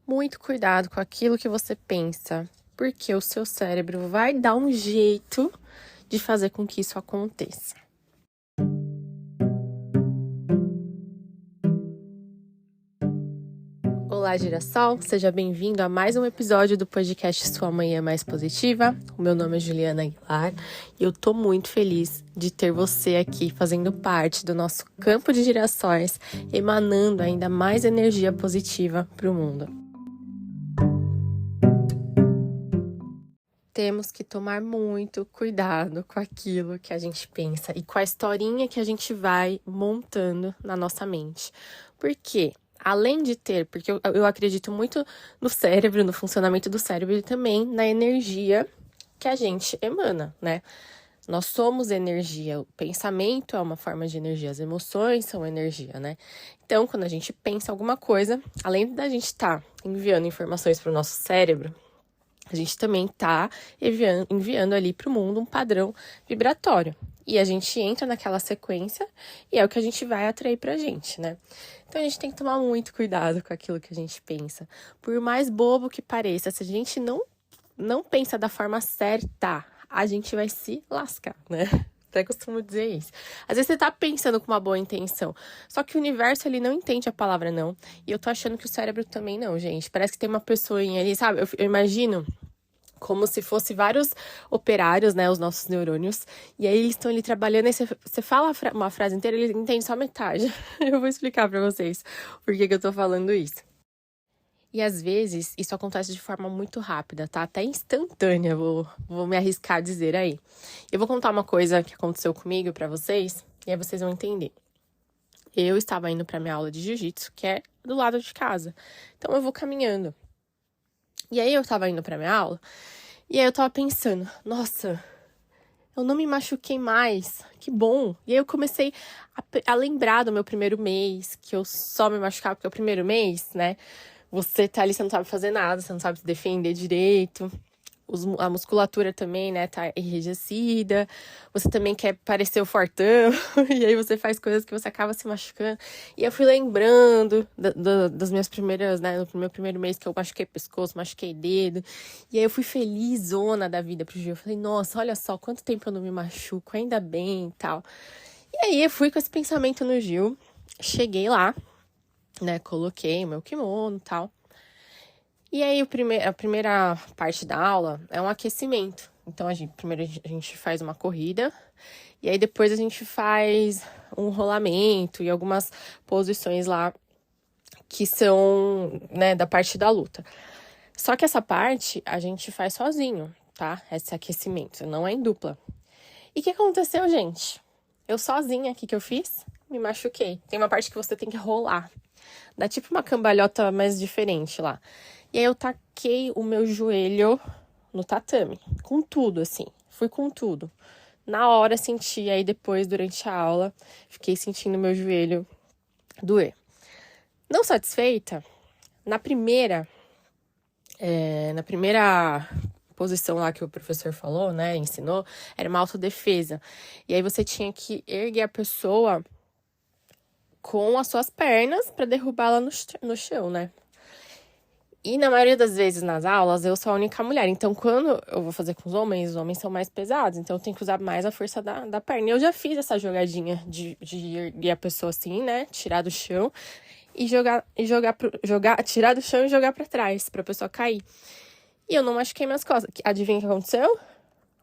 Muito cuidado com aquilo que você pensa, porque o seu cérebro vai dar um jeito de fazer com que isso aconteça. Olá, Girassol! Seja bem-vindo a mais um episódio do podcast Sua Manhã Mais Positiva. O meu nome é Juliana Aguilar e eu tô muito feliz de ter você aqui fazendo parte do nosso campo de girassóis, emanando ainda mais energia positiva para o mundo. Temos que tomar muito cuidado com aquilo que a gente pensa e com a historinha que a gente vai montando na nossa mente. Por quê? Além de ter, porque eu acredito muito no cérebro, no funcionamento do cérebro e também na energia que a gente emana, né? Nós somos energia, o pensamento é uma forma de energia, as emoções são energia, né? Então, quando a gente pensa alguma coisa, além da gente estar enviando informações para o nosso cérebro, a gente também está enviando ali para o mundo um padrão vibratório. E a gente entra naquela sequência e é o que a gente vai atrair pra gente, né? Então a gente tem que tomar muito cuidado com aquilo que a gente pensa. Por mais bobo que pareça, se a gente não pensa da forma certa, a gente vai se lascar, né? Até costumo dizer isso. Às vezes você tá pensando com uma boa intenção, só que o universo, ele não entende a palavra não. E eu tô achando que o cérebro também não, gente. Parece que tem uma pessoinha ali, sabe? Eu imagino como se fosse vários operários, né, os nossos neurônios, e aí eles estão ali trabalhando, e você fala uma frase inteira, eles entendem só metade. Eu vou explicar pra vocês por que eu tô falando isso. E às vezes, isso acontece de forma muito rápida, tá? Até instantânea, vou me arriscar a dizer aí. Eu vou contar uma coisa que aconteceu comigo pra vocês, e aí vocês vão entender. Eu estava indo pra minha aula de jiu-jitsu, que é do lado de casa. Então eu vou caminhando. E aí eu tava indo pra minha aula, e aí eu tava pensando, nossa, eu não me machuquei mais, que bom. E aí eu comecei a lembrar do meu primeiro mês, que eu só me machucava porque é o primeiro mês, né? Você tá ali, você não sabe fazer nada, você não sabe se defender direito. A musculatura também, né, tá enrijecida. Você também quer parecer o fortão. E aí você faz coisas que você acaba se machucando. E eu fui lembrando das minhas primeiras, né, no meu primeiro mês que eu machuquei pescoço, machuquei dedo. E aí eu fui felizona da vida pro Gil. Eu falei, nossa, olha só, quanto tempo eu não me machuco, ainda bem e tal. E aí eu fui com esse pensamento no Gil. Cheguei lá, né, coloquei o meu kimono e tal. E aí, a primeira parte da aula é um aquecimento. Então, primeiro a gente faz uma corrida, e aí depois a gente faz um rolamento e algumas posições lá que são, né, da parte da luta. Só que essa parte a gente faz sozinho, tá? Esse aquecimento, não é em dupla. E o que aconteceu, gente? Eu sozinha aqui que eu fiz, me machuquei. Tem uma parte que você tem que rolar. Dá tipo uma cambalhota mais diferente lá. E aí eu taquei o meu joelho no tatame, com tudo, assim. Fui com tudo. Na hora senti, aí depois, durante a aula, fiquei sentindo meu joelho doer. Não satisfeita, na primeira posição lá que o professor falou, né, ensinou, era uma autodefesa. E aí você tinha que erguer a pessoa com as suas pernas para derrubá-la no chão, né? E na maioria das vezes nas aulas, eu sou a única mulher. Então, quando eu vou fazer com os homens são mais pesados. Então, eu tenho que usar mais a força da perna. E eu já fiz essa jogadinha de erguer a pessoa assim, né? Tirar do chão e tirar do chão e jogar pra trás, pra pessoa cair. E eu não machuquei minhas costas. Adivinha o que aconteceu?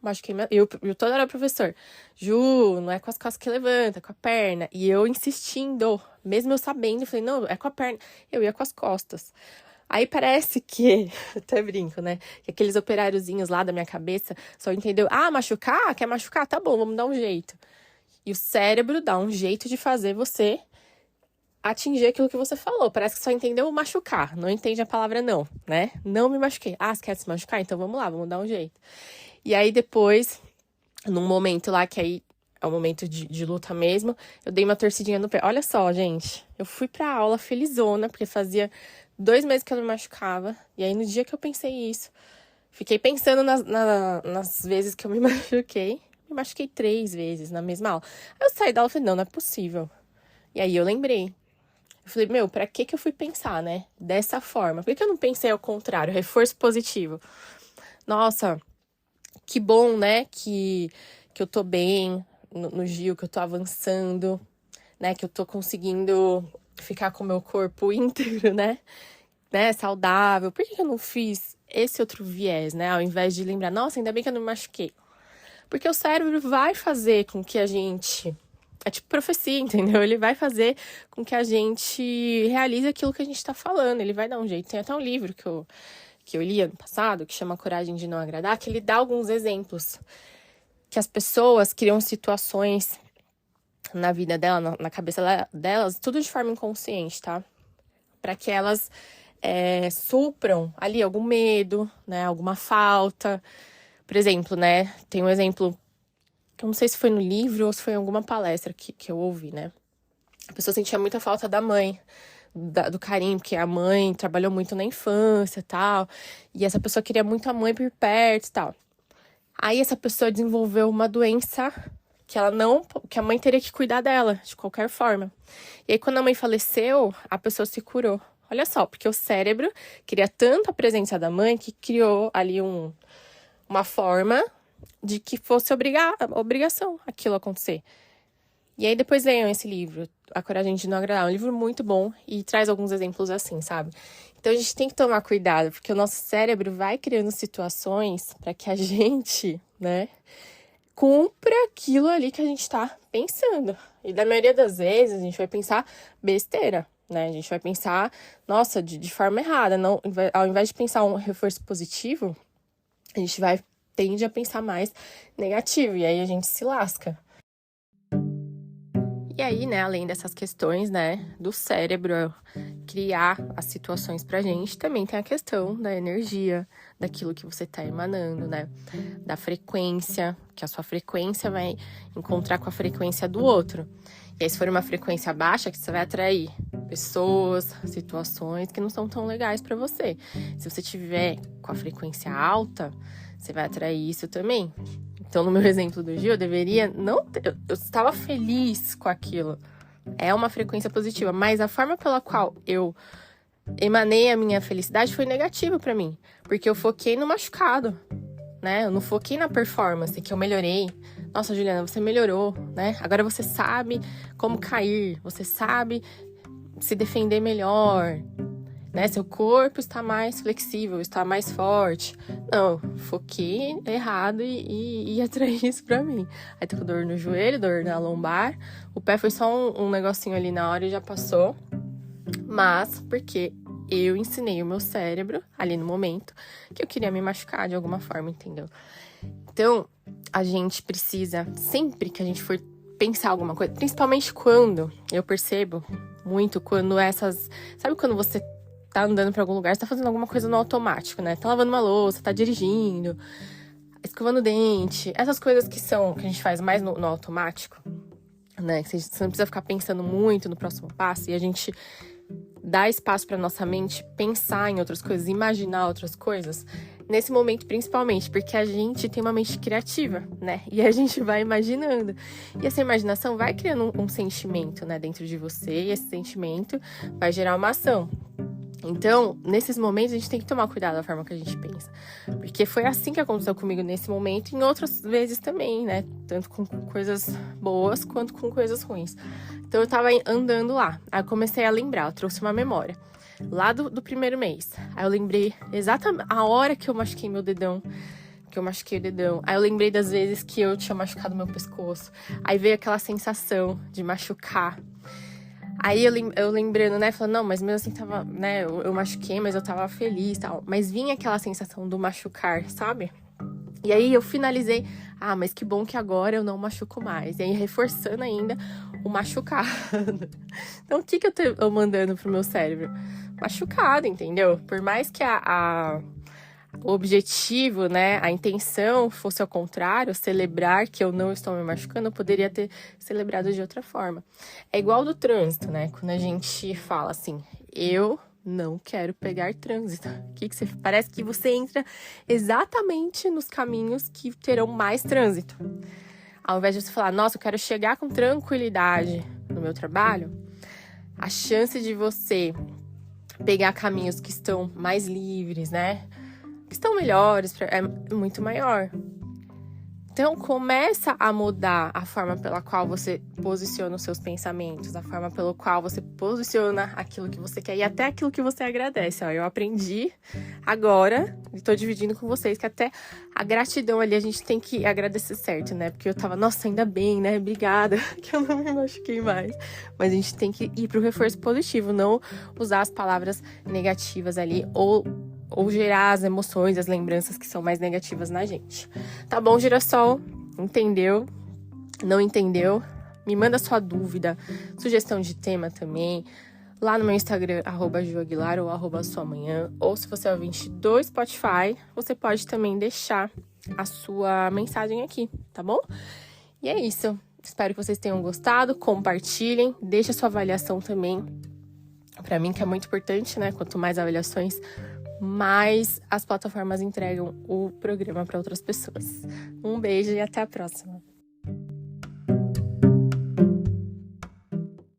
Machuquei eu toda hora, professor, Ju, não é com as costas que levanta, é com a perna. E eu insistindo, mesmo eu sabendo, eu falei, não, é com a perna. Eu ia com as costas. Aí parece que, até brinco, né? Que aqueles operáriozinhos lá da minha cabeça só entendeu, machucar? Quer machucar? Tá bom, vamos dar um jeito. E o cérebro dá um jeito de fazer você atingir aquilo que você falou. Parece que só entendeu machucar, não entende a palavra não, né? Não me machuquei. Você quer se machucar? Então vamos lá, vamos dar um jeito. E aí depois, num momento lá que aí é o momento de luta mesmo, eu dei uma torcidinha no pé. Olha só, gente, eu fui pra aula felizona, porque fazia 2 meses que eu me machucava. E aí, no dia que eu pensei isso, fiquei pensando nas vezes que eu me machuquei. Me machuquei 3 vezes na mesma aula. Aí eu saí da aula e falei, não é possível. E aí eu lembrei. Eu Eu falei, meu, pra que eu fui pensar, né? Dessa forma. Por que eu não pensei ao contrário? Reforço positivo. Nossa, que bom, né? Que eu tô bem no Gil, que eu tô avançando, né? Que eu tô conseguindo ficar com o meu corpo íntegro, né? Saudável. Por que eu não fiz esse outro viés, né? Ao invés de lembrar, nossa, ainda bem que eu não me machuquei. Porque o cérebro vai fazer com que a gente... É tipo profecia, entendeu? Ele vai fazer com que a gente realize aquilo que a gente tá falando. Ele vai dar um jeito. Tem até um livro que eu li ano passado, que chama Coragem de Não Agradar, que ele dá alguns exemplos. Que as pessoas criam situações na vida dela, na cabeça delas, tudo de forma inconsciente, tá? Para que elas supram ali algum medo, né? Alguma falta. Por exemplo, né? Tem um exemplo, que eu não sei se foi no livro ou se foi em alguma palestra que eu ouvi, né? A pessoa sentia muita falta da mãe, do carinho, porque a mãe trabalhou muito na infância e tal. E essa pessoa queria muito a mãe por perto e tal. Aí essa pessoa desenvolveu uma doença que a mãe teria que cuidar dela, de qualquer forma. E aí, quando a mãe faleceu, a pessoa se curou. Olha só, porque o cérebro queria tanto a presença da mãe que criou ali uma forma de que fosse obrigação aquilo acontecer. E aí depois leiam esse livro, A Coragem de Não Agradar. É um livro muito bom e traz alguns exemplos assim, sabe? Então a gente tem que tomar cuidado, porque o nosso cérebro vai criando situações para que a gente, né, cumpra aquilo ali que a gente tá pensando. E da maioria das vezes a gente vai pensar besteira, né? A gente vai pensar, nossa, de forma errada. Não, ao invés de pensar um reforço positivo, a gente tende a pensar mais negativo. E aí a gente se lasca. E aí, né, além dessas questões, né, do cérebro criar as situações pra gente, também tem a questão da energia, daquilo que você tá emanando, né, da frequência, que a sua frequência vai encontrar com a frequência do outro. E aí, se for uma frequência baixa, que você vai atrair pessoas, situações que não são tão legais pra você. Se você tiver com a frequência alta, você vai atrair isso também. Então, no meu exemplo do Gil, eu deveria não ter... Eu estava feliz com aquilo. É uma frequência positiva, mas a forma pela qual eu emanei a minha felicidade foi negativa pra mim. Porque eu foquei no machucado, né? Eu não foquei na performance, que eu melhorei. Nossa, Juliana, você melhorou, né? Agora você sabe como cair, você sabe se defender melhor, né? Seu corpo está mais flexível, está mais forte. Não, foquei errado e atraí isso pra mim. Aí tô com dor no joelho, dor na lombar. O pé foi só um negocinho ali na hora e já passou. Mas porque eu ensinei o meu cérebro, ali no momento, que eu queria me machucar de alguma forma, entendeu? Então, a gente precisa, sempre que a gente for pensar alguma coisa, principalmente quando eu percebo muito, quando sabe quando você tá andando pra algum lugar, você tá fazendo alguma coisa no automático, né? Tá lavando uma louça, tá dirigindo, escovando o dente. Essas coisas que a gente faz mais no automático, né? Que você não precisa ficar pensando muito no próximo passo. E a gente dá espaço pra nossa mente pensar em outras coisas, imaginar outras coisas. Nesse momento, principalmente, porque a gente tem uma mente criativa, né? E a gente vai imaginando. E essa imaginação vai criando um sentimento, né? Dentro de você. E esse sentimento vai gerar uma ação. Então, nesses momentos, a gente tem que tomar cuidado da forma que a gente pensa. Porque foi assim que aconteceu comigo nesse momento e em outras vezes também, né? Tanto com coisas boas quanto com coisas ruins. Então, eu tava andando lá. Aí eu comecei a lembrar, eu trouxe uma memória. Lá do primeiro mês. Aí eu lembrei exatamente a hora que eu machuquei meu dedão. Aí eu lembrei das vezes que eu tinha machucado meu pescoço. Aí veio aquela sensação de machucar. Aí eu lembrando, né, falando, não, mas mesmo assim tava, né, eu machuquei, mas eu tava feliz e tal. Mas vinha aquela sensação do machucar, sabe? E aí eu finalizei, mas que bom que agora eu não machuco mais. E aí reforçando ainda o machucado. Então o que eu tô mandando pro meu cérebro? Machucado, entendeu? Por mais que o objetivo, né, a intenção fosse ao contrário, celebrar que eu não estou me machucando, eu poderia ter celebrado de outra forma. É igual do trânsito, né? Quando a gente fala assim, eu não quero pegar trânsito. Parece que você entra exatamente nos caminhos que terão mais trânsito. Ao invés de você falar, nossa, eu quero chegar com tranquilidade no meu trabalho, a chance de você pegar caminhos que estão mais livres, né? Que estão melhores, é muito maior. Então, começa a mudar a forma pela qual você posiciona os seus pensamentos, a forma pela qual você posiciona aquilo que você quer e até aquilo que você agradece. Ó, eu aprendi agora, e tô dividindo com vocês, que até a gratidão ali a gente tem que agradecer certo, né? Porque eu tava, nossa, ainda bem, né? Obrigada, que eu não me machuquei mais. Mas a gente tem que ir pro reforço positivo, não usar as palavras negativas ali ou gerar as emoções, as lembranças que são mais negativas na gente. Tá bom, girassol? Entendeu? Não entendeu? Me manda sua dúvida, sugestão de tema também, lá no meu Instagram, @juaguilar ou @suamanhã. Ou se você é ouvinte do Spotify, você pode também deixar a sua mensagem aqui, tá bom? E é isso. Espero que vocês tenham gostado. Compartilhem, deixa a sua avaliação também. Pra mim, que é muito importante, né? Quanto mais avaliações, mais as plataformas entregam o programa para outras pessoas. Um beijo e até a próxima!